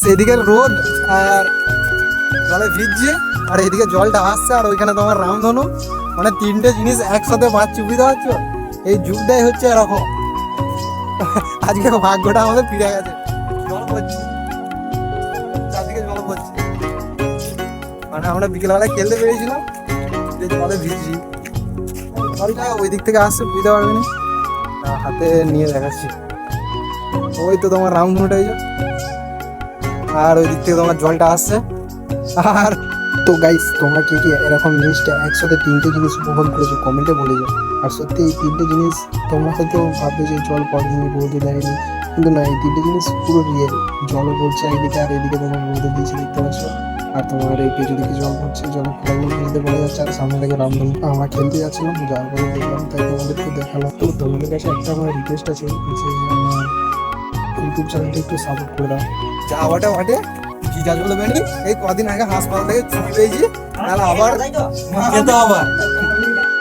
সেদিকে রোদ আর জলে ভিজছে, আর এদিকে জলটা আসছে, আর ওইখানে তোমার রামধনু, মানে তিনটে জিনিস একসাথে পাচ্ছি, বুঝতে পারছো? এই যুগটাই হচ্ছে এরকম। আজকে ভাগ্যটা আমাদের ফিরে গেছে। জল পড়ছে, চারদিকে জল পড়ছে, মানে আমরা বিকেলবেলায় খেলতে পেরেছিলাম, যে জলে ভিজছি। জলটা ওই দিক থেকে আসছে, বুঝতে পারবে না, হাতে নিয়ে দেখাচ্ছি। ওই তো তোমার রামধনুটাই, আর ওই দিক থেকে তোমার জলটা আসছে। আর তো গাইস, তোমরা কে কে এরকম জিনিসটা একসাথে তিনটে জিনিস উপভোগ করেছো কমেন্টে বলে যাও। আর সত্যি এই তিনটে জিনিস তোমরা হয়তো ভাববে যে জল পড়েনি, রোদে দেয়নি, কিন্তু না, এই তিনটে জিনিস পুরো রিয়েল। জলও পড়ছে একদিকে, আর এদিকে তোমার রোদে দিয়েছে, দেখতে পাচ্ছ। আর তোমার এই পেছু দিকে জল পড়ছে, জলের ফোঁটাগুলো নদীতে পড়ে যাচ্ছে, আর সামনে থেকে রামধনু। আমরা খেলতে যাচ্ছিলাম, যার পরে দেখলাম, তাই তোমাদেরকে দেখালাম। তো তোমাদের কাছে একটা আমার রিকোয়েস্ট আছে, যে আমার ইউটিউব চ্যানেলটা একটু সাপোর্ট করে দাও। যাওয়াটা মাঠে জিজ্ঞাসা করবে নি, এই কদিন আগে হাসপাতাল থেকে ছুটি পেয়েছি, তাহলে আবার যেতে আবার